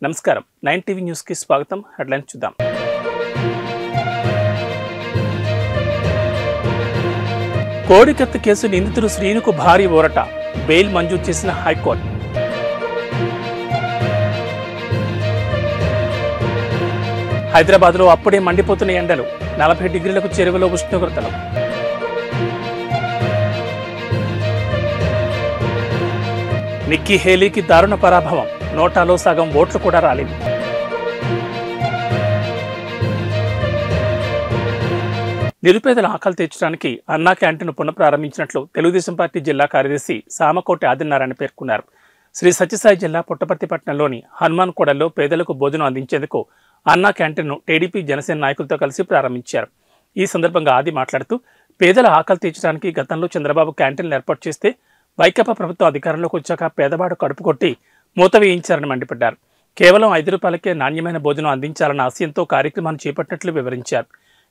నమస్కారం 9 TV news కి స్వాగతం. హెడ్లైన్స్ చూద్దాం. కోడికత్తి కేసు నిందితుడు శ్రీనుకు భారీ ఊరట, బెయిల్ మంజూరు చేసిన హైకోర్టు. హైదరాబాద్లో అప్పుడే మండిపోతున్న ఎండలు, 40 డిగ్రీలకు చేరువలో ఉష్ణోగ్రతలు. నిక్కీ హేలీకి దారుణ పరాభవం, నోటాలో సగం ఓట్లు కూడా రాలేదు. నిరుపేదల ఆకలి తీర్చడానికి అన్నా క్యాంటీన్ పునఃప్రారంభించినట్లు తెలుగుదేశం పార్టీ జిల్లా కార్యదర్శి సామకోటి ఆదినారాయణ పేర్కొన్నారు. శ్రీ సత్యసాయి జిల్లా పుట్టపర్తిపట్నంలోని హనుమాన్ కూడల్లో పేదలకు భోజనం అందించేందుకు అన్నా క్యాంటీన్ను టీడీపీ జనసేన నాయకులతో కలిసి ప్రారంభించారు. ఈ సందర్భంగా ఆది మాట్లాడుతూ, పేదల ఆకలి తీర్చడానికి గతంలో చంద్రబాబు క్యాంటీన్లు ఏర్పాటు చేస్తే వైకాపా ప్రభుత్వం అధికారంలోకి వచ్చాక పేదవాడు కడుపు కొట్టి మూత వేయించారని మండిపడ్డారు. కేవలం 5 రూపాయలకే నాణ్యమైన భోజనం అందించాలన్న ఆశయంతో కార్యక్రమాన్ని చేపట్టినట్లు వివరించారు.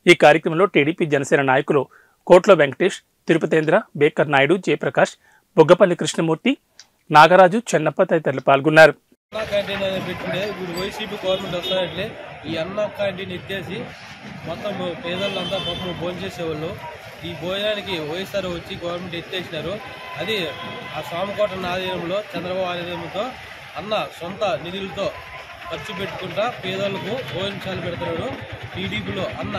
ఈ కార్యక్రమంలో టీడీపీ జనసేన నాయకులు కోట్ల వెంకటేష్, తిరుపతేంద్ర, బేకర్ నాయుడు, జయప్రకాష్, బొగ్గపల్లి కృష్ణమూర్తి, నాగరాజు, చెన్నప్ప తదితరులు పాల్గొన్నారు. అన్నా క్యాంటీన్ అనేది పెట్టిండే ఇప్పుడు వైసీపీ గవర్నమెంట్ వస్తాయంటే ఈ అన్నా క్యాంటీన్ ఎత్తేసి మొత్తం పేదలంతా పాపం భోజనం చేసేవాళ్ళు. ఈ భోజనానికి వైఎస్ఆర్ వచ్చి గవర్నమెంట్ ఎత్తేసినారు. అది ఆ సామకోట ఆధీనంలో చంద్రబాబు ఆధీనంతో అన్న సొంత నిధులతో ఖర్చు పెట్టుకుంటా పేదలకు భోజనశాల పెడుతున్నాడు. టీడీపీలో అన్న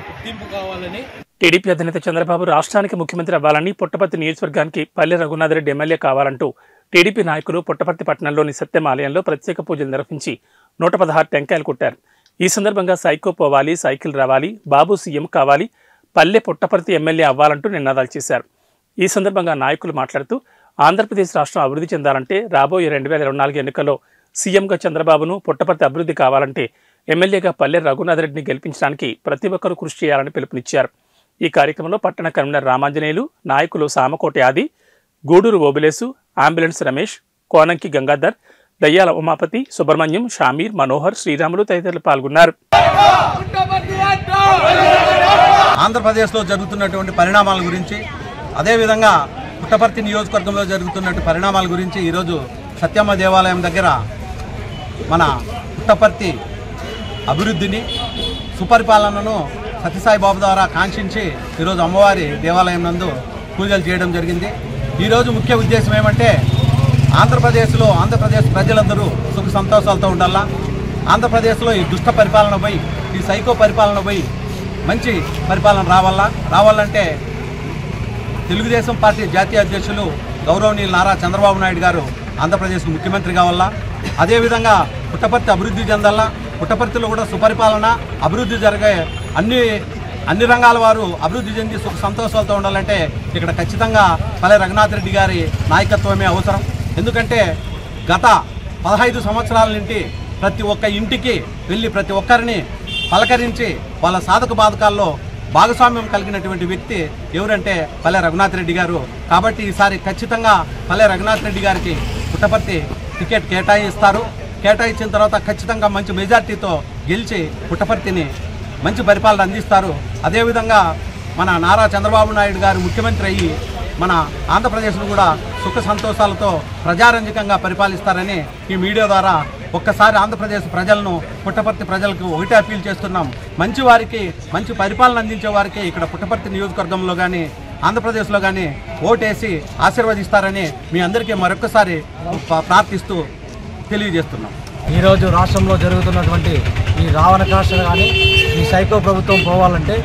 గుర్తింపు కావాలని టీడీపీ అధినేత చంద్రబాబు రాష్ట్రానికి ముఖ్యమంత్రి అవ్వాలని, పుట్టపర్తి నియోజకవర్గానికి పల్లె రఘునాథరెడ్డి ఎమ్మెల్యే కావాలంటూ టీడీపీ నాయకులు పుట్టపర్తి పట్టణంలోని సత్యం ఆలయంలో ప్రత్యేక పూజలు నిర్వహించి 116 టెంకాయలు కొట్టారు. ఈ సందర్భంగా సైకో పోవాలి, సైకిల్ రావాలి, బాబు సీఎం కావాలి, పల్లె పుట్టపర్తి ఎమ్మెల్యే అవ్వాలంటూ నినాదాలు చేశారు. ఈ సందర్భంగా నాయకులు మాట్లాడుతూ, ఆంధ్రప్రదేశ్ రాష్ట్రం అభివృద్ధి చెందాలంటే రాబోయే 2024 ఎన్నికల్లో సీఎంగా చంద్రబాబును, పుట్టపర్తి అభివృద్ధి కావాలంటే ఎమ్మెల్యేగా పల్లె రఘునాథరెడ్డిని గెలిపించడానికి ప్రతి ఒక్కరూ కృషి చేయాలని పిలుపునిచ్చారు. ఈ కార్యక్రమంలో పట్టణ కన్వీనర్ రామాంజనేయులు, నాయకులు సామకోటి ఆది, గూడూరు ఓబులేసు, అంబులెన్స్ రమేష్, కోనంకి గంగాధర్, దయ్యాల ఉమాపతి, సుబ్రహ్మణ్యం, షామీర్, మనోహర్, శ్రీరాములు తదితరులు పాల్గొన్నారు. ఆంధ్రప్రదేశ్లో జరుగుతున్నటువంటి పరిణామాల గురించి, అదేవిధంగా పుట్టపర్తి నియోజకవర్గంలో జరుగుతున్నటువంటి పరిణామాల గురించి ఈరోజు సత్యమ్మ దేవాలయం దగ్గర మన పుట్టపర్తి అభివృద్ధిని, సుపరిపాలనను సత్యసాయి బాబు ద్వారా కాంక్షించి ఈరోజు అమ్మవారి దేవాలయం నందు పూజలు చేయడం జరిగింది. ఈరోజు ముఖ్య ఉద్దేశం ఏమంటే, ఆంధ్రప్రదేశ్ ప్రజలందరూ సుఖ సంతోషాలతో ఉండాలా. ఆంధ్రప్రదేశ్లో ఈ దుష్ట పరిపాలన పోయి, ఈ సైకో పరిపాలన పోయి మంచి పరిపాలన రావాలంటే తెలుగుదేశం పార్టీ జాతీయ అధ్యక్షులు గౌరవనీయులు నారా చంద్రబాబు నాయుడు గారు ఆంధ్రప్రదేశ్కు ముఖ్యమంత్రి కావాలా. అదేవిధంగా పుట్టపర్తి అభివృద్ధి చెందాలా. పుట్టపర్తిలో కూడా సుపరిపాలన, అభివృద్ధి జరిగే అన్ని రంగాల వారు అభివృద్ధి చెంది సుఖ సంతోషాలతో ఉండాలంటే ఇక్కడ ఖచ్చితంగా పల్లె రఘునాథరెడ్డి గారి నాయకత్వమే అవసరం. ఎందుకంటే గత 15 సంవత్సరాల నుండి ప్రతి ఒక్క ఇంటికి వెళ్ళి ప్రతి ఒక్కరిని పలకరించి వాళ్ళ సాధక బాధకాల్లో భాగస్వామ్యం కలిగినటువంటి వ్యక్తి ఎవరంటే పల్లె రఘునాథరెడ్డి గారు. కాబట్టి ఈసారి ఖచ్చితంగా పల్లె రఘునాథరెడ్డి గారికి పుట్టపర్తి టికెట్ కేటాయించిన తర్వాత ఖచ్చితంగా మంచి మెజార్టీతో గెలిచి పుట్టపర్తిని మంచి పరిపాలన అందిస్తారు. అదేవిధంగా మన నారా చంద్రబాబు నాయుడు గారు ముఖ్యమంత్రి అయ్యి మన ఆంధ్రప్రదేశ్ను కూడా సుఖ సంతోషాలతో ప్రజారంజకంగా పరిపాలిస్తారని ఈ మీడియా ద్వారా ఒక్కసారి ఆంధ్రప్రదేశ్ ప్రజలను, పుట్టపర్తి ప్రజలకు ఒకటే అప్పీల్ చేస్తున్నాం. మంచి వారికి, మంచి పరిపాలన అందించే వారికి ఇక్కడ పుట్టపర్తి నియోజకవర్గంలో కానీ ఆంధ్రప్రదేశ్లో కానీ ఓటేసి ఆశీర్వదిస్తారని మీ అందరికీ మరొకసారి ప్రార్థిస్తూ తెలియజేస్తున్నాం. ఈరోజు రాష్ట్రంలో జరుగుతున్నటువంటి ఈ రావణ కాష్ట కానీ ఈ సైకో ప్రభుత్వం పోవాలంటే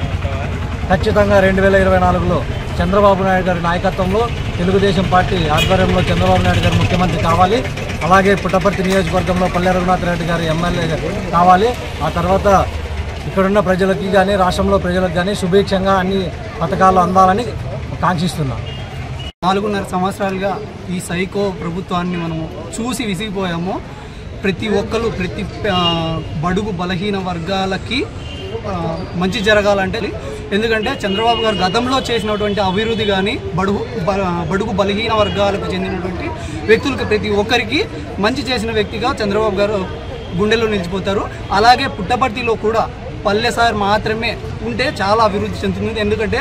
ఖచ్చితంగా 2024లో చంద్రబాబు నాయుడు గారి నాయకత్వంలో తెలుగుదేశం పార్టీ ఆధ్వర్యంలో చంద్రబాబు నాయుడు గారు ముఖ్యమంత్రి కావాలి. అలాగే పుట్టపర్తి నియోజకవర్గంలో పల్లె రఘునాథరెడ్డి గారి ఎమ్మెల్యే కావాలి. ఆ తర్వాత ఇక్కడున్న ప్రజలకి కానీ రాష్ట్రంలో ప్రజలకు కానీ సుభిక్షంగా అన్ని పథకాలు అందాలని కాంక్షిస్తున్నాం. 4.5 సంవత్సరాలుగా ఈ సైకో ప్రభుత్వాన్ని మనము చూసి విసిగిపోయాము. ప్రతి ఒక్కరు, ప్రతి బడుగు బలహీన వర్గాలకి మంచి జరగాలంటే, ఎందుకంటే చంద్రబాబు గారు గతంలో చేసినటువంటి అభివృద్ధి కానీ బడుగు బలహీన వర్గాలకు చెందినటువంటి వ్యక్తులకు ప్రతి ఒక్కరికి మంచి చేసిన వ్యక్తిగా చంద్రబాబు గారు గుండెల్లో నిలిచిపోతారు. అలాగే పుట్టపర్తిలో కూడా పల్లె సార్ మాత్రమే ఉంటే చాలా అభివృద్ధి చెందుతుంది. ఎందుకంటే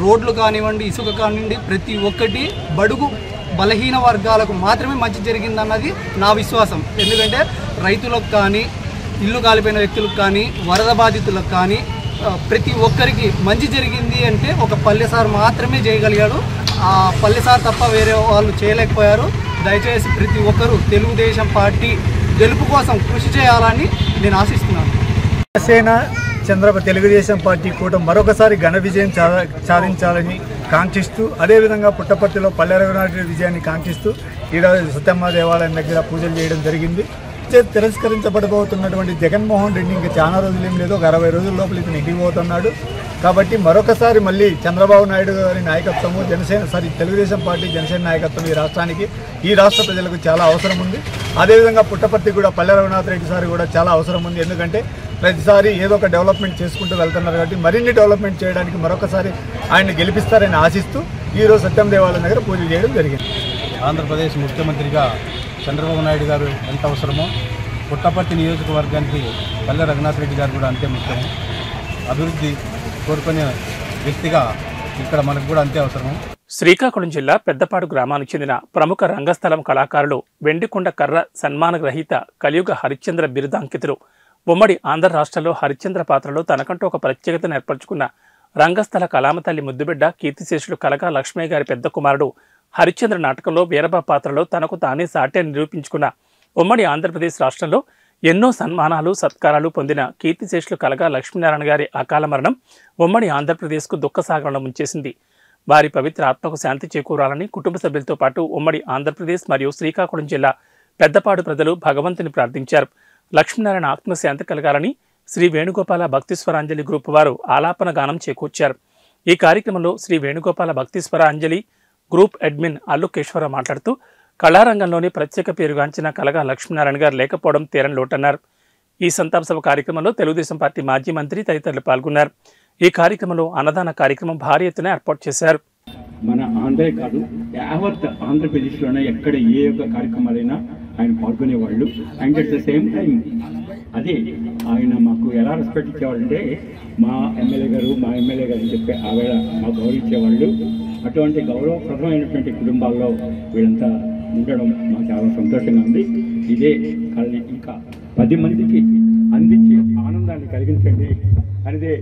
రోడ్లు కానివ్వండి, ఇసుక కానివ్వండి, ప్రతి ఒక్కటి బడుగు బలహీన వర్గాలకు మాత్రమే మంచి జరిగిందన్నది నా విశ్వాసం. ఎందుకంటే రైతులకు కానీ, ఇల్లు కాలిపోయిన వ్యక్తులకు కానీ, వరద బాధితులకు కానీ ప్రతి ఒక్కరికి మంచి జరిగింది అంటే ఒక పల్లెసార్ మాత్రమే చేయగలిగాడు. ఆ పల్లెసార్ తప్ప వేరే వాళ్ళు చేయలేకపోయారు. దయచేసి ప్రతి ఒక్కరూ తెలుగుదేశం పార్టీ గెలుపు కోసం కృషి చేయాలని నేను ఆశిస్తున్నాను. జనసేన తెలుగుదేశం పార్టీ కూడా మరొకసారి ఘన విజయం సాధించాలని కాంక్షిస్తూ, అదేవిధంగా పుట్టపర్తిలో పల్లె రఘునాథరెడ్డి విజయాన్ని కాంక్షిస్తూ ఈరోజు సత్యమ్మ దేవాలయం దగ్గర పూజలు చేయడం జరిగింది. తిరస్కరించబడబోతున్నటువంటి జగన్మోహన్ రెడ్డి ఇంకా చాలా రోజులు ఏం లేదు, ఒక 60 రోజుల లోపల ఇతను ఇంటిపోతున్నాడు. కాబట్టి మరొకసారి మళ్ళీ చంద్రబాబు నాయుడు గారి నాయకత్వము తెలుగుదేశం పార్టీ జనసేన నాయకత్వం ఈ రాష్ట్రానికి, ఈ రాష్ట్ర ప్రజలకు చాలా అవసరం ఉంది. అదేవిధంగా పుట్టపర్తి కూడా పల్లె రఘునాథరెడ్డి సార్ కూడా చాలా అవసరం ఉంది. ఎందుకంటే ప్రతిసారి ఏదో ఒక డెవలప్మెంట్ చేసుకుంటూ వెళ్తున్నారు కాబట్టి మరిన్ని డెవలప్మెంట్ చేయడానికి మరొకసారి ఆయన్ని గెలిపిస్తారని ఆశిస్తూ ఈరోజు సత్యం దేవాలయం దగ్గర పూజలు చేయడం జరిగింది. ఆంధ్రప్రదేశ్ ముఖ్యమంత్రిగా చంద్రబాబు నాయుడు గారు ఎంత అవసరమో పుట్టపర్తి నియోజకవర్గానికి పల్లె రఘునాథరెడ్డి గారు కూడా అంతే ముఖ్యము. అభివృద్ధి కోరుకునే వ్యక్తిగా ఇక్కడ మనకు కూడా అంతే అవసరము. శ్రీకాకుళం జిల్లా పెద్దపాడు గ్రామానికి చెందిన ప్రముఖ రంగస్థలం కళాకారులు వెండికొండ కర్ర సన్మాన గ్రహీత కలియుగ హరిశ్చంద్ర బిరుదాంకితులు ఉమ్మడి ఆంధ్ర రాష్ట్రంలో హరిశ్చంద్ర పాత్రలో తనకంటూ ఒక ప్రత్యేకతను ఏర్పరచుకున్న రంగస్థల కళామతల్లి ముద్దుబిడ్డ కీర్తిశేషులు కలగా లక్ష్మయ్య గారి పెద్ద కుమారుడు హరిశ్చంద్ర నాటకంలో వీరబా పాత్రలో తనకు తానే సాటి అని నిరూపించుకున్న ఉమ్మడి ఆంధ్రప్రదేశ్ రాష్ట్రంలో ఎన్నో సన్మానాలు సత్కారాలు పొందిన కీర్తిశేషులు కలగా లక్ష్మీనారాయణ గారి అకాల మరణం ఉమ్మడి ఆంధ్రప్రదేశ్కు దుఃఖసాగరంలో ముంచేసింది. వారి పవిత్ర ఆత్మకు శాంతి చేకూరాలని కుటుంబ సభ్యులతో పాటు ఉమ్మడి ఆంధ్రప్రదేశ్ మరియు శ్రీకాకుళం జిల్లా పెద్దపాడు ప్రజలు భగవంతుని ప్రార్థించారు. లక్ష్మీనారాయణ ఆత్మశాంతి కలగాలని శ్రీ వేణుగోపాల భక్తిస్వరాంజలి గ్రూప్ వారు ఆలాపన గానం చేకూర్చారు. ఈ కార్యక్రమంలో శ్రీ వేణుగోపాల భక్తిస్వరాంజలి గ్రూప్ అడ్మిన్ అల్లుకేశ్వర మాట్లాడుతూ కళారంగంలోని ప్రత్యేక పేరుగాంచిన కలగా లక్ష్మీనారాయణ గారు లేకపోవడం తీరని లోటన్నారు. ఈ సంతాప సభ కార్యక్రమంలో తెలుగుదేశం పార్టీ మాజీ మంత్రి తదితరులు పాల్గొన్నారు. ఈ కార్యక్రమంలో అన్నదాన కార్యక్రమం భారీ ఎత్తున ఏర్పాటు చేశారు. మన ఆంధ్రే కాదు, యావత్ ఆంధ్రప్రదేశ్లోనే ఎక్కడ ఏ యొక్క కార్యక్రమాలైనా ఆయన పాల్గొనేవాళ్ళు. And at the same time అదే ఆయన మాకు ఎలా రెస్పెక్ట్ ఇచ్చేవాళ్ళంటే మా ఎమ్మెల్యే గారు అని చెప్పి ఆవిడ మాకు గౌరవించేవాళ్ళు. అటువంటి గౌరవప్రదమైనటువంటి కుటుంబాల్లో వీళ్ళంతా ఉండడం మాకు చాలా సంతోషంగా ఉంది. ఇదే కళని ఇంకా 10 మందికి అందించి ఆనందాన్ని కలిగించండి అనేదే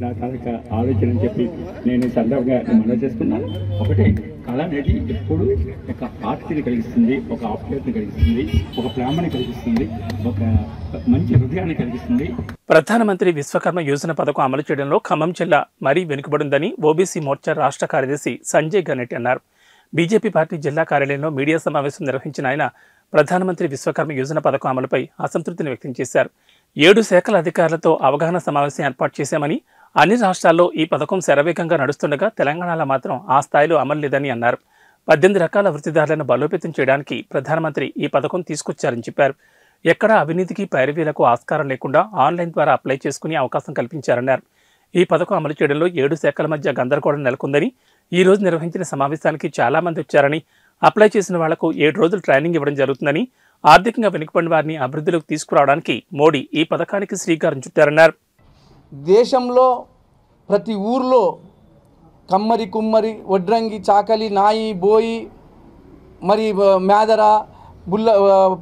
నా తాలూకా ఆలోచన అని చెప్పి నేను సందర్భంగా మనవి చేసుకున్నాను. ఒకటే కళ అనేది ఎప్పుడు ఒక ఆర్తిని కలిగిస్తుంది, ఒక ఆప్యాయతని కలిగిస్తుంది, ఒక ప్రేమని కలిగిస్తుంది, ఒక మంచి హృదయాన్ని కలిగిస్తుంది. ప్రధానమంత్రి విశ్వకర్మ యోజన పథకం అమలు చేయడంలో ఖమ్మం జిల్లా మరీ వెనుకబడిందని ఓబీసీ మోర్చా రాష్ట్ర కార్యదర్శి సంజయ్ గణేటి అన్నారు. బీజేపీ పార్టీ జిల్లా కార్యాలయంలో మీడియా సమావేశం నిర్వహించిన ఆయన ప్రధానమంత్రి విశ్వకర్మ యోజన పథకం అమలుపై అసంతృప్తిని వ్యక్తం చేశారు. 7 శాఖల అధికారులతో అవగాహన సమావేశం ఏర్పాటు చేశామని, అన్ని రాష్ట్రాల్లో ఈ పథకం శరవేగంగా నడుస్తుండగా తెలంగాణలో మాత్రం ఆ స్థాయిలో అమలు లేదని అన్నారు. 18 రకాల వృత్తిదారులను బలోపేతం చేయడానికి ప్రధానమంత్రి ఈ పథకం తీసుకొచ్చారని చెప్పారు. ఎక్కడా అవినీతికి పైరవీలకు ఆస్కారం లేకుండా ఆన్లైన్ ద్వారా అప్లై చేసుకునే అవకాశం కల్పించారన్నారు. ఈ పథకం అమలు చేయడంలో 7 శాఖల మధ్య గందరగోళం నెలకొందని, ఈ రోజు నిర్వహించిన సమావేశానికి చాలా మంది వచ్చారని, అప్లై చేసిన వాళ్లకు 7 రోజులు ట్రైనింగ్ ఇవ్వడం జరుగుతుందని, ఆర్థికంగా వెనుకబడిన వారిని అభివృద్ధిలోకి తీసుకురావడానికి మోడీ ఈ పథకానికి శ్రీకారం చుట్టారన్నారు. దేశంలో ప్రతి ఊర్లో కమ్మరి, కుమ్మరి, వడ్రంగి, చాకలి, నాయి, బోయి, మరి మేదర,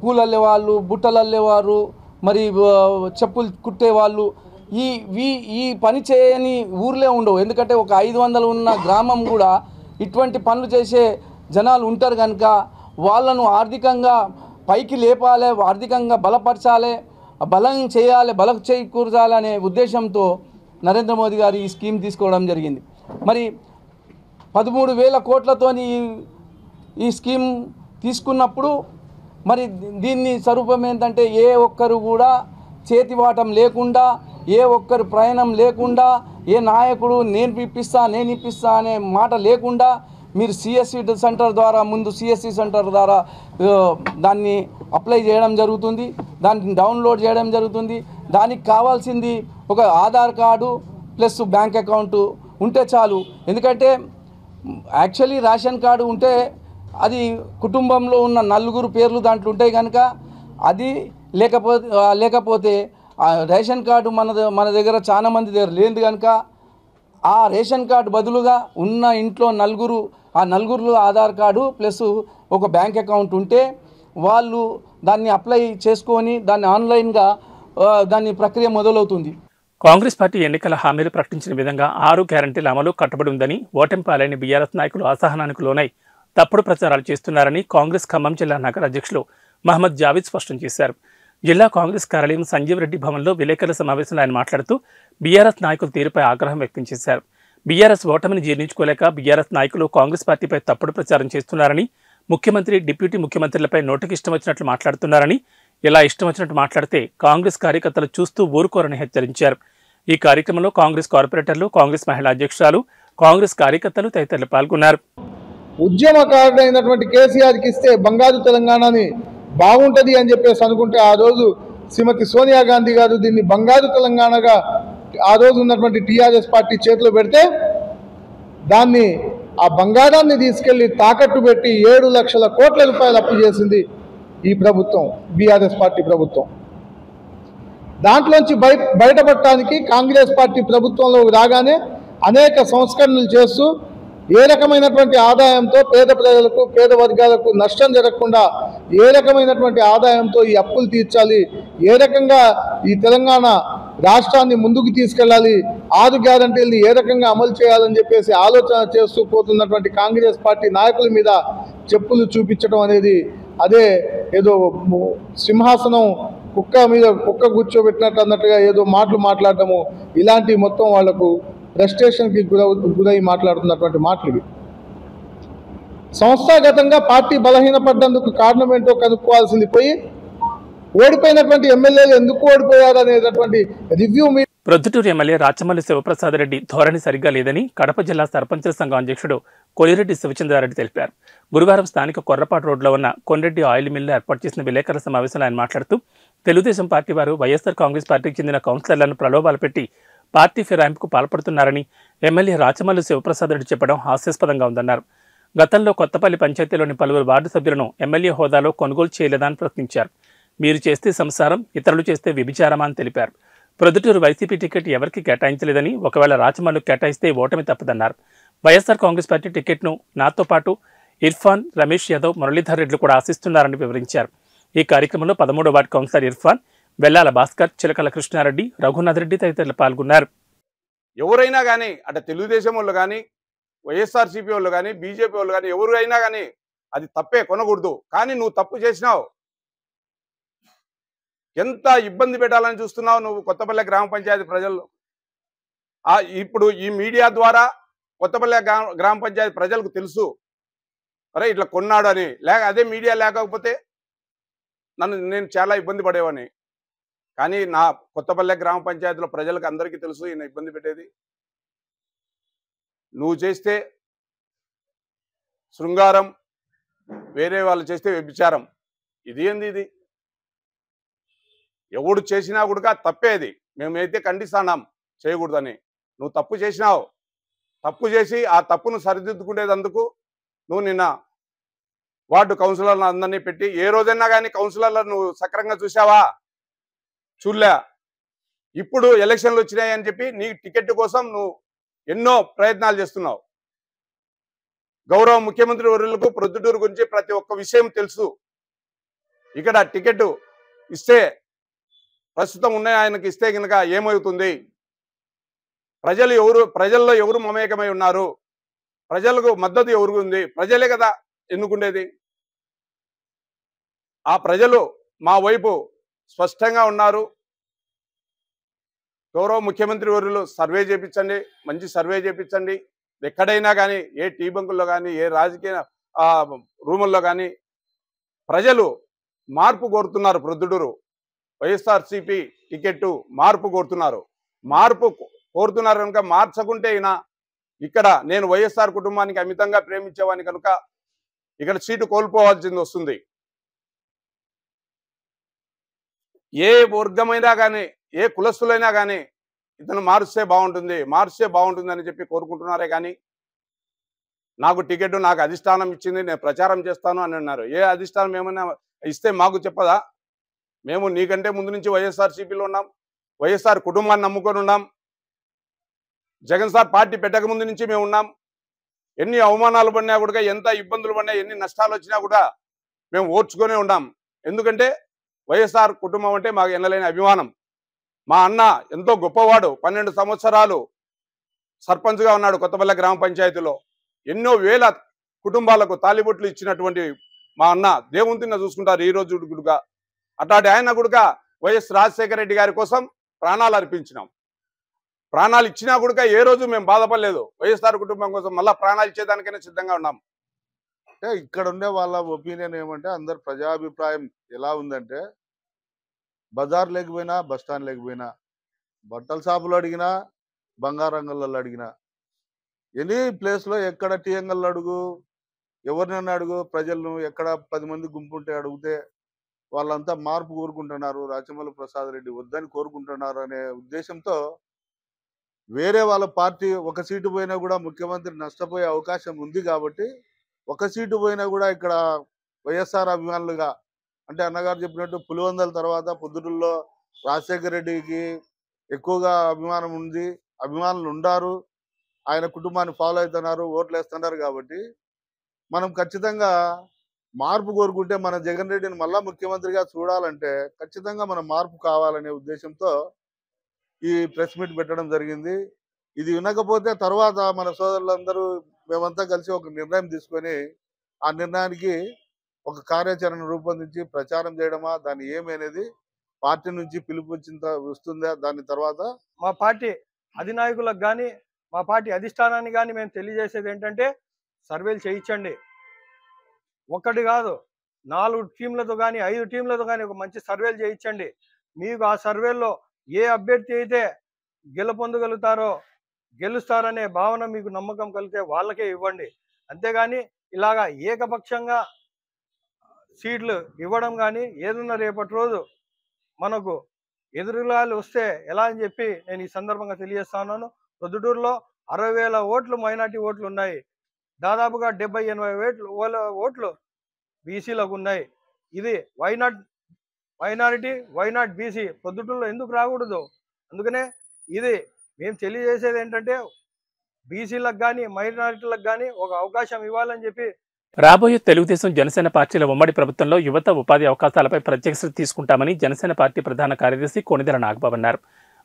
పూలల్లే వాళ్ళు, బుట్టలు అల్లేవారు, మరి చెప్పులు కుట్టేవాళ్ళు, ఈ పని చేయని ఊర్లే ఉండవు. ఎందుకంటే ఒక 500 ఉన్న గ్రామం కూడా ఇటువంటి పనులు చేసే జనాలు ఉంటారు కనుక వాళ్ళను ఆర్థికంగా పైకి లేపాలి, ఆర్థికంగా బలపరచాలి, బలం చేయాలి, బలం చేకూర్చాలనే ఉద్దేశంతో నరేంద్ర మోదీ గారు ఈ స్కీమ్ తీసుకోవడం జరిగింది. మరి 13,000 కోట్లతోని ఈ స్కీమ్ తీసుకున్నప్పుడు మరి దీన్ని స్వరూపం ఏంటంటే ఏ ఒక్కరు కూడా చేతివాటం లేకుండా, ఏ ఒక్కరు ప్రయాణం లేకుండా, ఏ నాయకుడు నేను ఇప్పిస్తా అనే మాట లేకుండా మీరు సిఎస్సి సెంటర్ ద్వారా ముందు సిఎస్సి సెంటర్ ద్వారా దాన్ని అప్లై చేయడం జరుగుతుంది, దాన్ని డౌన్లోడ్ చేయడం జరుగుతుంది. దానికి కావాల్సింది ఒక Aadhaar card plus bank account ఉంటే చాలు. ఎందుకంటే యాక్చువల్లీ రేషన్ కార్డు ఉంటే అది కుటుంబంలో ఉన్న 4 పేర్లు దాంట్లో ఉంటాయి కనుక అది లేకపోతే ఆ రేషన్ కార్డు మన దగ్గర చాలా మంది దగ్గర లేదు కనుక ఆ రేషన్ కార్డు బదులుగా ఉన్న ఇంట్లో 4 ఆ నలుగురిలో ఆధార్ కార్డు ప్లస్ ఒక బ్యాంక్ అకౌంట్ ఉంటే వాళ్ళు దాన్ని అప్లై చేసుకొని దాన్ని ఆన్లైన్గా దాని ప్రక్రియ మొదలవుతుంది. కాంగ్రెస్ పార్టీ ఎన్నికల హామీలు ప్రకటించిన విధంగా 6 గ్యారంటీల అమలు కట్టుబడి ఉందని, ఓటమి పాలైన బీఆర్ఎస్ నాయకులు అసహనానికి లోనై తప్పుడు ప్రచారాలు చేస్తున్నారని కాంగ్రెస్ ఖమ్మం జిల్లా నగర అధ్యక్షులు మహమ్మద్ జావీద్ స్పష్టం చేశారు. జిల్లా కాంగ్రెస్ కార్యాలయం సంజీవ్ రెడ్డి భవన్లో విలేకరుల సమావేశంలో ఆయన మాట్లాడుతూ బీఆర్ఎస్ నాయకుల తీరుపై ఆగ్రహం వ్యక్తం చేశారు. బీఆర్ఎస్ ఓటమిని జీర్ణించుకోలేక బీఆర్ఎస్ నాయకులు కాంగ్రెస్ పార్టీపై తప్పుడు ప్రచారం చేస్తున్నారని, ముఖ్యమంత్రి, డిప్యూటీ ముఖ్యమంత్రులపై నోటికి ఇష్టం వచ్చినట్లు మాట్లాడుతున్నారని, ఇలా ఇష్టం వచ్చినట్టు మాట్లాడితే కాంగ్రెస్ కార్యకర్తలు చూస్తూ ఊరుకోరని హెచ్చరించారు. ఈ కార్యక్రమంలో కాంగ్రెస్ కార్పొరేటర్లు, కాంగ్రెస్ మహిళా అధ్యక్షురాలు, కాంగ్రెస్ కార్యకర్తలు తదితరులు పాల్గొన్నారు. ఉద్యమకారుడైనటువంటి కేసీఆర్కి ఇస్తే బంగారు తెలంగాణని బాగుంటుంది అని చెప్పేసి అనుకుంటే ఆ రోజు శ్రీమతి సోనియా గాంధీ గారు దీన్ని బంగారు తెలంగాణగా ఆ రోజు ఉన్నటువంటి టీఆర్ఎస్ పార్టీ చేతిలో పెడితే దాన్ని ఆ బంగారాన్ని తీసుకెళ్లి తాకట్టు పెట్టి 7 లక్షల కోట్ల రూపాయలు అప్పు చేసింది ఈ ప్రభుత్వం, బీఆర్ఎస్ పార్టీ ప్రభుత్వం. దాంట్లోంచి బయటపడటానికి కాంగ్రెస్ పార్టీ ప్రభుత్వంలో రాగానే అనేక సంస్కరణలు చేస్తూ ఏ రకమైనటువంటి ఆదాయంతో పేద ప్రజలకు, పేద వర్గాలకు నష్టం జరగకుండా ఏ రకమైనటువంటి ఆదాయంతో ఈ అప్పులు తీర్చాలి, ఏ రకంగా ఈ తెలంగాణ రాష్ట్రాన్ని ముందుకు తీసుకెళ్ళాలి, 6 గ్యారంటీలని ఏ రకంగా అమలు చేయాలని చెప్పేసి ఆలోచన చేస్తూ పోతున్నటువంటి కాంగ్రెస్ పార్టీ నాయకుల మీద చెప్పులు చూపించడం అనేది అదే ఏదో సింహాసనం కుక్క కూర్చోబెట్టినట్టు అన్నట్టుగా ఏదో మాటలు మాట్లాడటము, ఇలాంటి మొత్తం వాళ్లకు ఫ్రస్ట్రేషన్కి గురై మాట్లాడుతున్నటువంటి మాటలు ఇవి. సంస్థాగతంగా పార్టీ బలహీనపడ్డందుకు కారణం ఏంటో కనుక్కోవాల్సింది పోయి ఓడిపోయినటువంటి ఎమ్మెల్యేలు ఎందుకు ఓడిపోయారు అనేటటువంటి రివ్యూ ప్రొద్దుటూరు ఎమ్మెల్యే రాచమల్లి శివప్రసాద్ రెడ్డి ధోరణి సరిగ్గా లేదని కడప జిల్లా సర్పంచుల సంఘం అధ్యక్షుడు కొలిరెడ్డి శివచంద్రారెడ్డి తెలిపారు. గురువారం స్థానిక కొర్రపాటు రోడ్లో ఉన్న కొండ్రెడ్డి ఆయిల్ మిల్లు ఏర్పాటు చేసిన విలేకరుల సమావేశంలో ఆయన మాట్లాడుతూ తెలుగుదేశం పార్టీ వారు వైఎస్ఆర్ కాంగ్రెస్ పార్టీకి చెందిన కౌన్సిలర్లను ప్రలోభాలు పెట్టి పార్టీ ఫిరాయింపుకు పాల్పడుతున్నారని ఎమ్మెల్యే రాచమల్లి శివప్రసాద్ రెడ్డి చెప్పడం హాస్యాస్పదంగా ఉందన్నారు. గతంలో కొత్తపల్లి పంచాయతీలోని పలువురు వార్డు సభ్యులను ఎమ్మెల్యే హోదాలో కొనుగోలు చేయలేదా అని ప్రశ్నించారు. మీరు చేస్తే సంసారం, ఇతరులు చేస్తే వ్యభిచారమా అని తెలిపారు. ప్రొద్దుటూరు వైసీపీ టికెట్ ఎవరికి కేటాయించలేదని, ఒకవేళ రాచమల్లు కేటాయిస్తే ఓటమి తప్పదన్నారు. వైఎస్ఆర్ కాంగ్రెస్ పార్టీ టికెట్ను నాతో పాటు ఇర్ఫాన్, రమేష్ యాదవ్, మురళీధర్ రెడ్లు కూడా ఆశిస్తున్నారని వివరించారు. ఈ కార్యక్రమంలో 13వ వార్డు కౌన్సిలర్ ఇర్ఫాన్, వెల్లాల భాస్కర్, చిలకల కృష్ణారెడ్డి, రఘునాథ్ రెడ్డి తదితరులు పాల్గొన్నారు. ఎవరైనా కానీ అంటే తెలుగుదేశం వాళ్ళు కానీ, వైఎస్ఆర్సీపీ వాళ్ళు కానీ, బీజేపీ వాళ్ళు కానీ ఎవరైనా కానీ అది తప్పే, కొనకూడదు. కానీ నువ్వు తప్పు చేసినావు, ఎంత ఇబ్బంది పెట్టాలని చూస్తున్నావు నువ్వు కొత్తపల్లె గ్రామ పంచాయతీ ప్రజలు. ఇప్పుడు ఈ మీడియా ద్వారా కొత్తపల్లె గ్రామ పంచాయతీ ప్రజలకు తెలుసు, అరే ఇట్లా కొన్నాడు అని. అదే మీడియా లేకపోతే నేను చాలా ఇబ్బంది పడేవాడిని. కానీ నా కొత్తపల్లె గ్రామ పంచాయతీలో ప్రజలకు అందరికీ తెలుసు ఈయన ఇబ్బంది పెట్టేది. నువ్వు చేస్తే శృంగారం, వేరే వాళ్ళు చేస్తే వ్యభిచారం. ఇది ఏంది? ఇది ఎవడు చేసినా కూడా తప్పేది. మేమైతే ఖండిస్తున్నాం చేయకూడదని. నువ్వు తప్పు చేసినావు, తప్పు చేసి ఆ తప్పును సరిదిద్దుకునేందుకు నువ్వు నిన్న వార్డు కౌన్సిలర్లను అందరినీ పెట్టి ఏ రోజైనా కానీ కౌన్సిలర్లను నువ్వు సక్రంగా చూసావా? చూడలే. ఇప్పుడు ఎలక్షన్లు వచ్చినాయని చెప్పి నీ టికెట్ కోసం నువ్వు ఎన్నో ప్రయత్నాలు చేస్తున్నావు. గౌరవ ముఖ్యమంత్రి వర్యులకు ప్రొద్దుటూరు గురించి ప్రతి ఒక్క విషయం తెలుసు. ఇక్కడ టికెట్ ఇస్తే ప్రస్తుతం ఉన్న ఆయనకి ఇస్తే కనుక ఏమవుతుంది, ప్రజల్లో ఎవరు మమేకమై ఉన్నారు, ప్రజలకు మద్దతు ఎవరు ఉంది, ప్రజలే కదా ఎన్నుకుండేది. ఆ ప్రజలు మా వైపు స్పష్టంగా ఉన్నారు. గౌరవ ముఖ్యమంత్రి వర్యులు సర్వే చేయించండి, మంచి సర్వే చేయించండి. ఎక్కడైనా కానీ ఏ టీ బంకుల్లో కానీ ఏ రాజకీయ రూముల్లో కానీ ప్రజలు మార్పు కోరుతున్నారు. ప్రొద్దుటూరు వైఎస్ఆర్సీపీ టికెట్ మార్పు కోరుతున్నారు. మార్పు కోరుతున్నారు కనుక మార్చకుంటే ఇక్కడ నేను వైఎస్ఆర్ కుటుంబానికి అమితంగా ప్రేమించేవాడిని కనుక ఇక్కడ సీటు కోల్పోవాల్సింది వస్తుంది. ఏ వర్గమైనా కానీ ఏ కులస్తులైనా కానీ ఇతను మారుస్తే బాగుంటుంది అని చెప్పి కోరుకుంటున్నారే కానీ నాకు టికెట్ నాకు అధిష్టానం ఇచ్చింది, నేను ప్రచారం చేస్తాను అని అన్నారు. ఏ అధిష్టానం ఏమైనా ఇస్తే మాకు చెప్పదా? మేము నీకంటే ముందు నుంచి వైఎస్ఆర్సీపీలో ఉన్నాం, వైఎస్ఆర్ కుటుంబాన్ని నమ్ముకొని ఉన్నాం, జగన్ సార్ పార్టీ పెట్టక ముందు నుంచి మేము ఉన్నాం. ఎన్ని అవమానాలు పడినా కూడా, ఎంత ఇబ్బందులు పడినా, ఎన్ని నష్టాలు వచ్చినా కూడా మేము ఓర్చుకొనే ఉన్నాం. ఎందుకంటే వైఎస్ఆర్ కుటుంబం అంటే మాకు ఎన్నలేని అభిమానం. మా అన్న ఎంతో గొప్పవాడు. 12 సంవత్సరాలు సర్పంచ్గా ఉన్నాడు కొత్తపల్లె గ్రామ పంచాయతీలో. ఎన్నో వేల కుటుంబాలకు తాలిబొట్లు ఇచ్చినటువంటి మా అన్న దేవుని చూసుకుంటారు ఈ రోజు గుడుగా. అట్లాంటి ఆయన గుడుగా వైఎస్ రాజశేఖర రెడ్డి గారి కోసం ప్రాణాలు అర్పించినాం. ప్రాణాలు ఇచ్చినా కూడా ఏ రోజు మేము బాధపడలేదు. వైఎస్ఆర్ కుటుంబం కోసం మళ్ళీ ప్రాణాలు ఇచ్చేదానికైనా సిద్ధంగా ఉన్నాం. అంటే ఇక్కడ ఉండే వాళ్ళ ఒపీనియన్ ఏమంటే, అందరు ప్రజాభిప్రాయం ఎలా ఉందంటే, బజార్ లేకపోయినా, బస్ స్టాండ్ లేకపోయినా, బట్టల షాపులు అడిగినా, బంగారంగల్లో అడిగినా, ఎనీ ప్లేస్లో ఎక్కడ టీ అంగల్లో అడుగు, ఎవరినైనా అడుగు, ప్రజలను ఎక్కడ 10 మంది గుంపుంటే అడిగితే వాళ్ళంతా మార్పు కోరుకుంటున్నారు, రాచమల్లి ప్రసాద్ రెడ్డి వద్దని కోరుకుంటున్నారు అనే ఉద్దేశంతో వేరే వాళ్ళ పార్టీ ఒక సీటు పోయినా కూడా ముఖ్యమంత్రి నష్టపోయే అవకాశం ఉంది. కాబట్టి ఒక సీటు పోయినా కూడా ఇక్కడ వైఎస్ఆర్ అభిమానులుగా, అంటే అన్నగారు చెప్పినట్టు పులివెందుల తర్వాత పొద్దుటూరులో రాజశేఖర రెడ్డికి ఎక్కువగా అభిమానం ఉంది, అభిమానులు ఉండారు, ఆయన కుటుంబాన్ని ఫాలో అవుతున్నారు, ఓట్లు వేస్తున్నారు. కాబట్టి మనం ఖచ్చితంగా మార్పు కోరుకుంటే, మన జగన్ రెడ్డిని మళ్ళా ముఖ్యమంత్రిగా చూడాలంటే ఖచ్చితంగా మన మార్పు కావాలనే ఉద్దేశంతో ఈ ప్రెస్ మీట్ పెట్టడం జరిగింది. ఇది వినకపోతే తర్వాత మన సోదరులందరూ మేమంతా కలిసి ఒక నిర్ణయం తీసుకొని ఆ నిర్ణయానికి ఒక కార్యాచరణ రూపొందించి ప్రచారం చేయడమా, దాన్ని ఏమి అనేది పార్టీ నుంచి పిలుపు వస్తుందా, దాని తర్వాత మా పార్టీ అధినాయకులకు కానీ, మా పార్టీ అధిష్టానాన్ని కానీ మేము తెలియజేసేది ఏంటంటే, సర్వేలు చేయించండి. ఒక్కటి కాదు, 4 టీంలతో కానీ 5 టీంలతో కానీ ఒక మంచి సర్వేలు చేయించండి. మీకు ఆ సర్వేల్లో ఏ అభ్యర్థి అయితే గెలుపొందగలుగుతారో, గెలుస్తారనే భావన మీకు నమ్మకం కలిగితే వాళ్ళకే ఇవ్వండి. అంతేగాని ఇలాగా ఏకపక్షంగా సీట్లు ఇవ్వడం కానీ, ఏదన్నా రేపటి రోజు మనకు ఎదురుగాలు వస్తే ఎలా అని చెప్పి నేను ఈ సందర్భంగా తెలియజేస్తా ఉన్నాను. ప్రొద్దుటూరులో 60,000 ఓట్లు మైనార్టీ ఓట్లు ఉన్నాయి. దాదాపుగా 70-80 ఓట్లు బీసీలకు ఉన్నాయి. ఇది వైనాట్ మైనారిటీ, వైనాట్ బీసీ ప్రొద్దుటూరులో ఎందుకు రాకూడదు? అందుకనే ఇది మేము తెలియజేసేది ఏంటంటే, బీసీలకు కానీ మైనారిటీలకు కానీ ఒక అవకాశం ఇవ్వాలని చెప్పి. రాబోయే తెలుగుదేశం జనసేన పార్టీల ఉమ్మడి ప్రభుత్వంలో యువత ఉపాధి అవకాశాలపై ప్రత్యేక శ్రద్ధ తీసుకుంటామని జనసేన పార్టీ ప్రధాన కార్యదర్శి కొణిదెల నాగబాబు అన్నారు.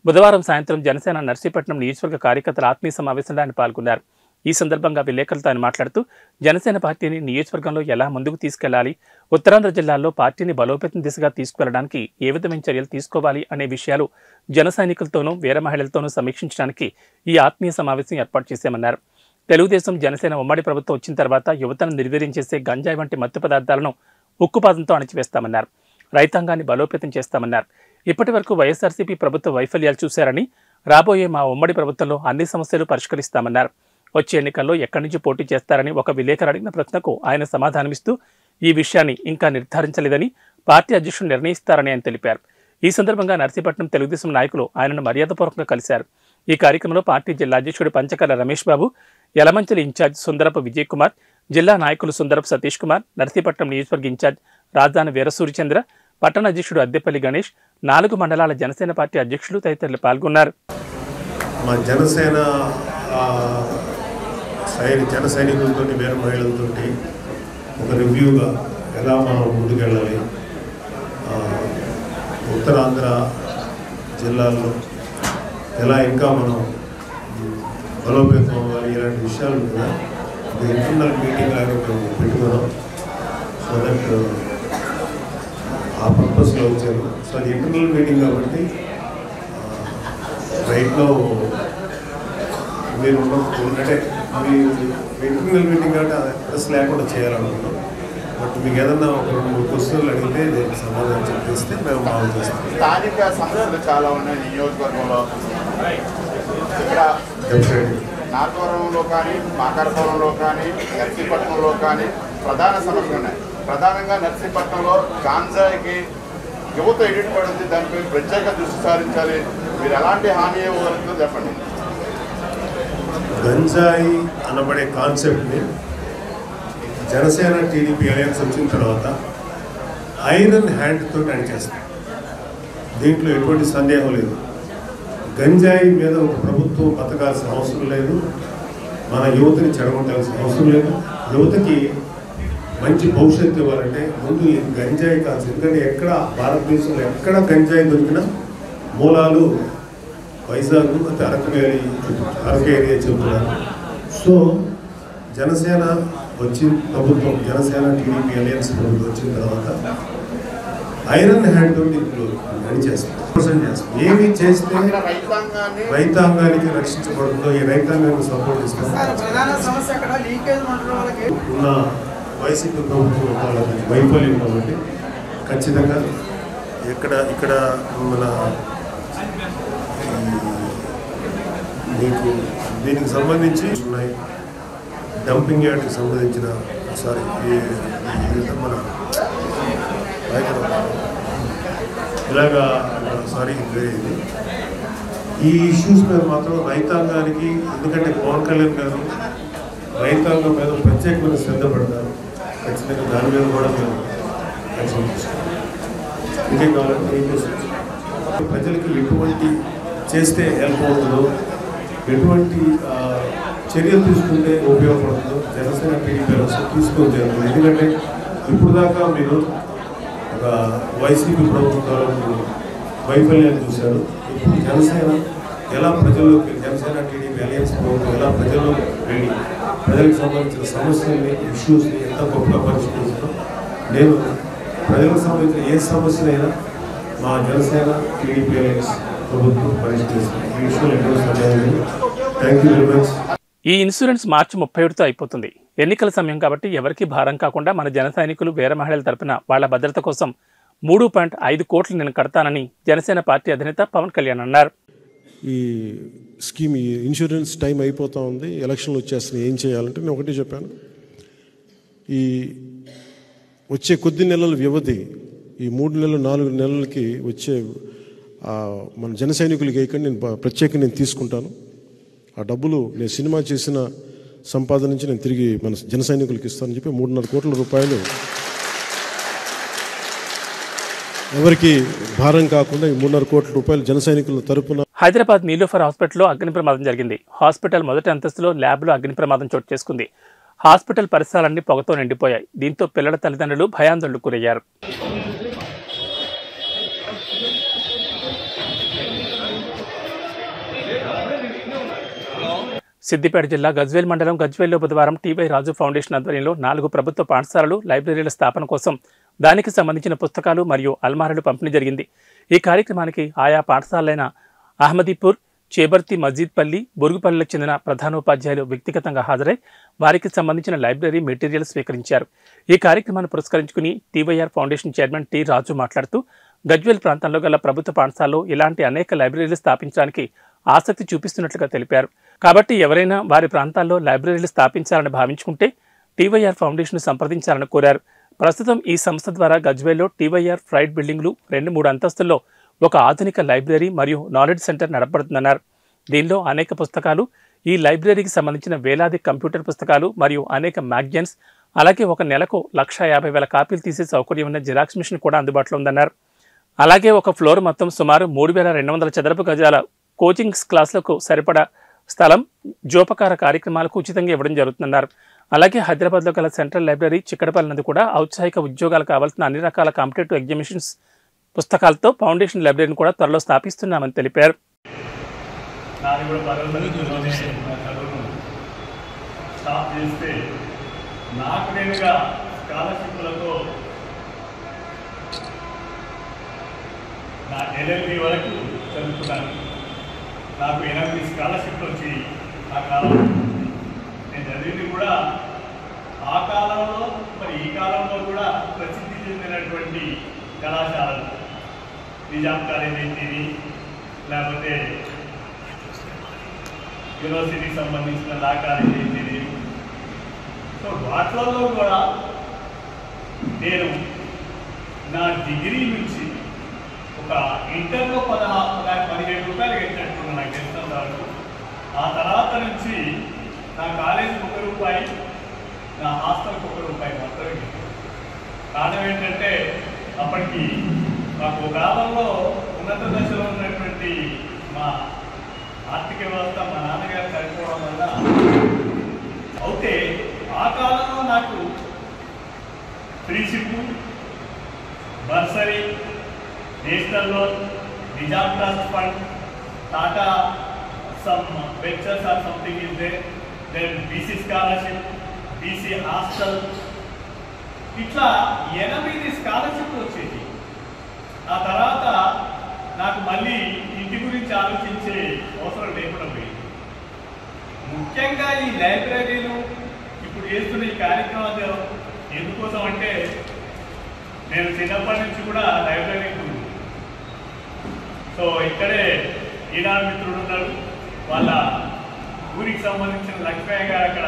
బుధవారం సాయంత్రం జనసేన నర్సీపట్నం నియోజకవర్గ కార్యకర్తల ఆత్మీయ సమావేశంలో ఆయన పాల్గొన్నారు. ఈ సందర్భంగా విలేకరులతో ఆయన మాట్లాడుతూ జనసేన పార్టీని నియోజకవర్గంలో ఎలా ముందుకు తీసుకెళ్లాలి, ఉత్తరాంధ్ర జిల్లాల్లో పార్టీని బలోపేతం దిశగా తీసుకువెళ్లడానికి ఏ విధమైన చర్యలు తీసుకోవాలి అనే విషయాలు జన సైనికులతోనూ వీర మహిళలతోనూ సమీక్షించడానికి ఈ ఆత్మీయ సమావేశం ఏర్పాటు చేశామన్నారు. తెలుగుదేశం జనసేన ఉమ్మడి ప్రభుత్వం వచ్చిన తర్వాత యువతను నిర్వీర్యం చేసే గంజాయి వంటి మత్తు పదార్థాలను ఉక్కుపాదంతో అణచివేస్తామన్నారు. రైతాంగాన్ని బలోపేతం చేస్తామన్నారు. ఇప్పటి వరకు వైఎస్ఆర్సీపీ ప్రభుత్వ వైఫల్యాలు చూశారని, రాబోయే మా ఉమ్మడి ప్రభుత్వంలో అన్ని సమస్యలు పరిష్కరిస్తామన్నారు. వచ్చే ఎన్నికల్లో ఎక్కడి నుంచి పోటీ చేస్తారని ఒక విలేకరు అడిగిన ప్రశ్నకు ఆయన సమాధానమిస్తూ ఈ విషయాన్ని ఇంకా నిర్ధారించలేదని, పార్టీ అధ్యక్షుడు నిర్ణయిస్తారని ఆయన తెలిపారు. ఈ సందర్భంగా నర్సీపట్నం తెలుగుదేశం నాయకులు ఆయనను మర్యాదపూర్వకంగా కలిశారు. ఈ కార్యక్రమంలో పార్టీ జిల్లా అధ్యక్షుడు పంచకర్ల రమేష్ బాబు, యలమంచిలి ఇన్ఛార్జ్ సుందరపు విజయ్ కుమార్, జిల్లా నాయకులు సుందరపు సతీష్ కుమార్, నర్సీపట్నం నియోజకవర్గ ఇన్ఛార్జ్ రాజధాని వీరసూరిచంద్ర, పట్టణ అధ్యక్షుడు అద్దెపల్లి గణేష్, 4 మండలాల జనసేన పార్టీ అధ్యక్షులు తదితరులు పాల్గొన్నారు. మా జనసేన జన సైనికులతో వీర మహిళలతో ఒక రివ్యూగా ఎలా మనం ముందుకెళ్ళాలి, ఉత్తరాంధ్ర జిల్లాల్లో ఎలా ఇంకా మనం బలోపేతం అవ్వాలి, ఇలాంటి విషయాలు కూడా ఒక ఇంటర్నల్ మీటింగ్ లాగా మేము పెట్టుకున్నాం. సో దట్ ఆ పర్పస్లో వచ్చారు. సో అది ఇంటర్నల్ మీటింగ్ కాబట్టి రైట్లో మీరు అంటే అవి ఇంటర్నల్ మీటింగ్ అంటే ప్రెస్ లేకుండా చేయాలనుకున్నాం. బట్ మీకు ఏదన్నా ఒక 2-3 క్వశ్చన్లు అడిగితే దీనికి సమాధానం చెప్పేస్తే మేము బాగా చేస్తాం. స్థానిక సమస్యలు చాలా ఉన్నాయి నియోజకవర్గంలో. ఇక్కడ నాగవరంలో కానీ, మాకారపురంలో కానీ, నర్సీపట్నంలో కానీ ప్రధాన సమస్యలు ఉన్నాయి. ప్రధానంగా నర్సీపట్నంలో గాంజాయికి యువత ఎడిట్ పడుతుంది, దానిపై ప్రత్యేక దృష్టి సారించాలి. మీరు ఎలాంటి హామీ ఇవ్వగలుగుతుందో చెప్పండి. గంజాయి అనబడే కాన్సెప్ట్ని జనసేన టీడీపీ అలయన్స్ వచ్చిన తర్వాత ఐరన్ హ్యాండ్తో అణిచేస్తాం. దీంట్లో ఎటువంటి సందేహం లేదు. గంజాయి మీద ఒక ప్రభుత్వం బతకాల్సిన అవసరం లేదు. మన యువతని చెడగొట్టాల్సిన అవసరం లేదు. యువతకి మంచి భవిష్యత్తు ఇవ్వాలంటే ముందు ఈ గంజాయి కాల్సి, ఎందుకంటే ఎక్కడ భారతదేశంలో ఎక్కడ గంజాయి దొరికినా మూలాలు వైజాగ్, అరకు ఏరియా చెబుతున్నారు. సో జనసేన వచ్చిన ప్రభుత్వం, జనసేన టీడీపీ అలయన్స్ ప్రభుత్వం వచ్చిన తర్వాత ఐరన్ హ్యాండ్ తోటి ఇప్పుడు నడిచేస్తాం. ఏమి చేస్తే రైతాంగానికి రక్షించబడుతుందో ఈ రైతాంగానికి సపోర్ట్ ఇస్తాం. ఉన్న వైసీపీ ప్రభుత్వం వాళ్ళకి వైఫల్యం కాబట్టి ఖచ్చితంగా ఇక్కడ మన మీకు దీనికి సంబంధించి ఉన్నాయి. డంపింగ్ యార్డ్కి సంబంధించిన మన ఇలాగా ఇది ఈ ఇష్యూస్ మీద మాత్రం రైతాంగానికి, ఎందుకంటే పవన్ కళ్యాణ్ గారు రైతాంగం మీద ప్రత్యేకమైన శ్రద్ధ పెడతారు. ఖచ్చితంగా దాని మీద కూడా మేము యాక్షన్ తీసుకుంటాం. ఇంకేం కావాలంటే ఏం చేస్తాం, ప్రజలకి ఎటువంటి చేస్తే హెల్ప్ అవుతుందో, ఎటువంటి చర్యలు తీసుకుంటే ఉపయోగపడుతుందో జనసేన టీడీపీ తీసుకోవడం జరుగుతుంది. ఎందుకంటే ఇప్పుడు దాకా మీరు ఒక వైసీపీ ప్రభుత్వంలో వైఫల్యాన్ని చూశారు. ఇప్పుడు జనసేన ఎలా ప్రజల్లోకి, జనసేన టీడీపీ అలయన్స్ ప్రభుత్వం ఎలా ప్రజల్లోకి వెళ్ళి ప్రజలకు సంబంధించిన సమస్యల్ని, ఇష్యూస్ని ఎంత గొప్పగా పరిష్కరిస్తుందో, నేను ప్రజలకు సంబంధించిన ఏ సమస్యనైనా మా జనసేన టీడీపీ అలయన్స్ ప్రభుత్వం పరిష్కరిస్తుంది. ఈ విషయంలో ఎటువంటి సందేహం లేదు. Thank you very much. ఈ ఇన్సూరెన్స్ మార్చి 31తో అయిపోతుంది. ఎన్నికల సమయం కాబట్టి ఎవరికి భారం కాకుండా మన జన సైనికులు వీర మహిళల తరపున వాళ్ల భద్రత కోసం 3.5 కోట్లు నేను కడతానని జనసేన పార్టీ అధినేత పవన్ కళ్యాణ్ అన్నారు. ఈ స్కీమ్, ఈ ఇన్సూరెన్స్ టైం అయిపోతూ ఉంది, ఎలక్షన్లు వచ్చేస్తున్నాయి, ఏం చేయాలంటే నేను ఒకటే చెప్పాను. ఈ వచ్చే కొద్ది నెలల వ్యవధి, ఈ 3 నెలలు 4 నెలలకి వచ్చే మన జన సైనికులకి వేయకుండా నేను ప్రత్యేకంగా నేను తీసుకుంటాను. ఆ డబ్బులు నేను సినిమా చేసిన సంపాదన నుంచి నేను తిరిగి మన జన సైనికులకి ఇస్తానని చెప్పి 3.5 కోట్ల రూపాయలు ఎవరికి భారం కాకుండా ఈ 3.5 కోట్ల రూపాయలు జన సైనికుల తరపున. హైదరాబాద్ నీలోఫర్ హాస్పిటల్లో అగ్ని ప్రమాదం జరిగింది. హాస్పిటల్ మొదటి అంతస్తులో ల్యాబ్లో అగ్ని ప్రమాదం చోటు చేసుకుంది. హాస్పిటల్ పరిసరాలన్నీ పొగతో నిండిపోయాయి. దీంతో పిల్లల తల్లిదండ్రులు భయాందోళనకు గురయ్యారు. సిద్దిపేట జిల్లా గజ్వేల్ మండలం గజ్వేల్లో బుధవారం టీవై రాజు ఫౌండేషన్ ఆధ్వర్యంలో 4 ప్రభుత్వ పాఠశాలలు, లైబ్రరీల స్థాపన కోసం దానికి సంబంధించిన పుస్తకాలు మరియు అల్మారాలు పంపిణీ జరిగింది. ఈ కార్యక్రమానికి ఆయా పాఠశాలైన అహ్మదీపూర్, చేబర్తి, మస్జిద్పల్లి, బొరుగుపల్లికి చెందిన ప్రధానోపాధ్యాయులు వ్యక్తిగతంగా హాజరై వారికి సంబంధించిన లైబ్రరీ మెటీరియల్ స్వీకరించారు. ఈ కార్యక్రమాన్ని పురస్కరించుకుని టీవైఆర్ ఫౌండేషన్ చైర్మన్ టి రాజు మాట్లాడుతూ గజ్వేల్ ప్రాంతంలో గల ప్రభుత్వ పాఠశాలలో ఇలాంటి అనేక లైబ్రరీలు స్థాపించడానికి ఆసక్తి చూపిస్తున్నట్లుగా తెలిపారు. కాబట్టి ఎవరైనా వారి ప్రాంతాల్లో లైబ్రరీలు స్థాపించాలని భావించుకుంటే టీవైఆర్ ఫౌండేషన్ సంప్రదించాలని కోరారు. ప్రస్తుతం ఈ సంస్థ ద్వారా గజ్వేల్లో టీవైఆర్ ఫ్రైడ్ బిల్డింగ్లు 2-3 అంతస్తుల్లో ఒక ఆధునిక లైబ్రరీ మరియు నాలెడ్జ్ సెంటర్ నడపడుతుందన్నారు. దీనిలో అనేక పుస్తకాలు, ఈ లైబ్రరీకి సంబంధించిన వేలాది కంప్యూటర్ పుస్తకాలు మరియు అనేక మ్యాగజైన్స్, అలాగే ఒక నెలకు 150,000 కాపీలు తీసే సౌకర్యం ఉన్న జిరాక్స్ మిషన్ కూడా అందుబాటులో ఉందన్నారు. అలాగే ఒక ఫ్లోర్ మొత్తం సుమారు 3,200 చదరపు గజాల కోచింగ్ క్లాసులకు సరిపడా స్థలం జోపకార కార్యక్రమాలకు ఉచితంగా ఇవ్వడం జరుగుతుందన్నారు. అలాగే హైదరాబాద్లో గల సెంట్రల్ లైబ్రరీ చిక్కడపల్లి నందు కూడా ఔత్సాహిక ఉద్యోగాలు కావాల్సిన అన్ని రకాల కాంపిటేటివ్ ఎగ్జామినేషన్స్ పుస్తకాలతో ఫౌండేషన్ లైబ్రరీని కూడా త్వరలో స్థాపిస్తున్నామని తెలిపారు. నాకు 8 స్కాలర్షిప్లు వచ్చి ఆ కాలం నేను చదివింది కూడా ఆ కాలంలో, మరి ఈ కాలంలో కూడా ప్రసిద్ధి చెందినటువంటి కళాశాలలు, నిజాం కాలేజ్ ఏంటిది, లేకపోతే యూనివర్సిటీకి సంబంధించిన లా కాలేజ్ ఏంటిది. సో వాటిలలో కూడా నేను నా డిగ్రీ నుంచి ఒక ఇంటర్లో 17 రూపాయలు కట్టినట్టున్నాను నాకు తెలిసిన వరకు. ఆ తర్వాత నుంచి నా కాలేజీకి ₹1, నా హాస్టల్కి ₹1 మాత్రమే కట్టాను. కారణం ఏంటంటే అప్పటికి మాకు కాలంలో ఉన్నత దశలో ఉన్నటువంటి మా ఆర్థిక వ్యవస్థ మా నాన్నగారు చనిపోవడం వల్ల ఆ కాలంలో నాకు freeship, bursary, national loan, Nizam trust fund, Tata some ventures or something is there, then BC scholarship, BC hostel, ఇట్లా 8 స్కాలర్షిప్లు వచ్చేది. ఆ తర్వాత నాకు మళ్ళీ ఇంటి గురించి ఆలోచించే అవసరం లేకుండా పోయింది. ముఖ్యంగా ఈ లైబ్రరీలు ఇప్పుడు చేస్తున్న ఈ కార్యక్రమాలు ఎందుకోసం అంటే నేను చిన్నప్పటి నుంచి కూడా లైబ్రరీకి, సో ఇక్కడే ఈనాడు మిత్రుడు ఉన్నారు, వాళ్ళ ఊరికి సంబంధించిన లక్ష్మయ్య గారు అక్కడ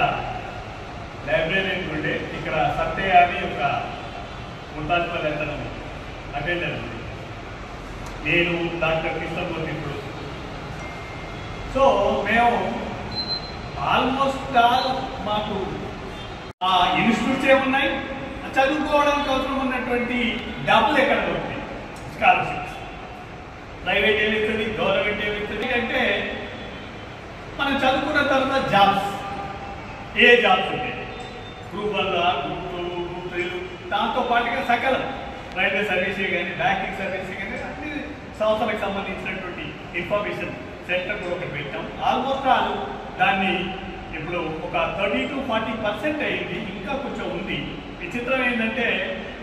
లైబ్రరీ ఉండే, ఇక్కడ సత్యయ్య అని ఒక ముతాజ్పల్లి అతను అటెండర్ ఉంది, నేను డాక్టర్ కృష్ణమూర్తి ఇప్పుడు. సో మేము ఆల్మోస్ట్ ఆల్ మాకు ఆ ఇన్స్టిట్యూట్స్ ఏమున్నాయి, చదువుకోవడానికి అవసరం ఉన్నటువంటి డబ్బులు ఎక్కడ దొరుకుతాయి, స్కాలర్షిప్స్, ప్రైవేట్ ఏమిస్తుంది, గవర్నమెంట్ ఏమిస్తుంది అంటే మనం చదువుకున్న తర్వాత జాబ్స్, ఏ జాబ్స్ ఉంటాయి, గ్రూప్ 1, గ్రూప్ 2, గ్రూప్ 3, దాంతో పాటుగా సకలం రైల్వే సర్వీసే కానీ, బ్యాంకింగ్ సర్వీసే కానీ అన్ని సంస్థలకు సంబంధించినటువంటి ఇన్ఫర్మేషన్ సెంటర్ కూడా ఒకటి పెట్టాం. ఆల్మోస్ట్ ఆల్ దాన్ని ఇప్పుడు ఒక 30 to 40% అయింది, ఇంకా కొంచెం ఉంది. విచిత్రం ఏంటంటే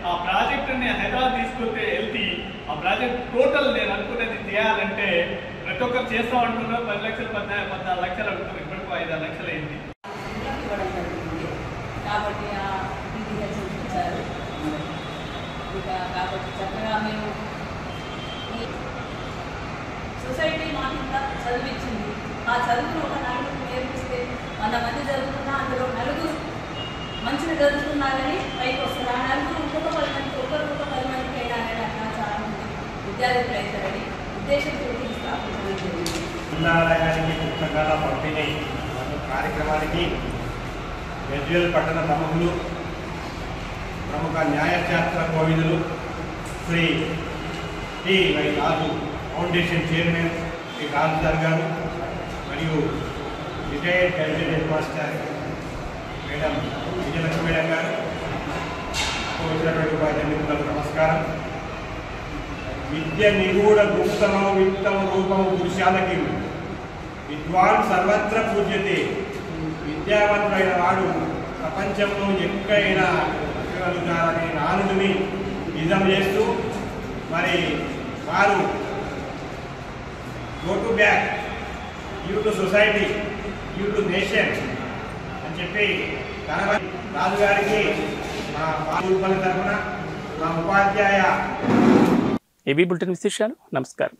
ఆ ప్రాజెక్టుని హైదరాబాద్ తీసుకొస్తే వెళ్తే ఆ ప్రాజెక్ట్ టోటల్ నేను అనుకున్నది చేయాలంటే ప్రతి ఒక్కరు చేస్తాం అంటున్నారు, 10 లక్షలు 14 లక్షలు అంటున్నారు, ఇప్పటికీ 5-6 లక్షలు అయింది. కాబట్టి చూపించారు. కాబట్టి చక్కగా మేము సొసైటీ మాకు ఇంకా చదివించింది. ఆ చదువును ఒక నలుగురు నేర్పిస్తే 100 మంది చదువుతున్నా అందులో నలుగురు మంచిగా చదువుతున్నారని పైకి వస్తారు. ఆ నలుగురు ఇంకొక 10 మందికి, ఒకరికొక 10 మందికి అయినా అనేది అట్లా చాలా మంది విద్యార్థులు అవుతారని ఉద్దేశంతో స్థాపించడం జరిగింది. జిల్లాలయానికి పుస్తకాల పంపిణీ కార్యక్రమానికి గజ్వేల్ పట్టణ ప్రముఖులు, ప్రముఖ న్యాయశాస్త్ర కోవిదులు Shri T Y Raju foundation chairman Shri Raju sir గారు మరియు retired Gajwel head master madam Vijayalakshmi madam గారు, వచ్చినటువంటి ఉపాధ్యాయులకు నమస్కారం. విద్య నిగూఢ గుప్తమో విత్తము రూపము పురుషాలకి విద్వాన్ సర్వత్ర పూజ్యతే. విద్యావంతుడైన వాడు ప్రపంచంలో ఎక్కడైనా ఎక్కగలుగుతారనే నానుడిని నిజం చేస్తూ మరి వారు go to back, you to society, you to nation అని చెప్పి రాజుగారికి మా బాలుపల్లి తరఫున మా ఉపాధ్యాయ ఏబీ బులెటిన్ విశేషాలు. నమస్కారం.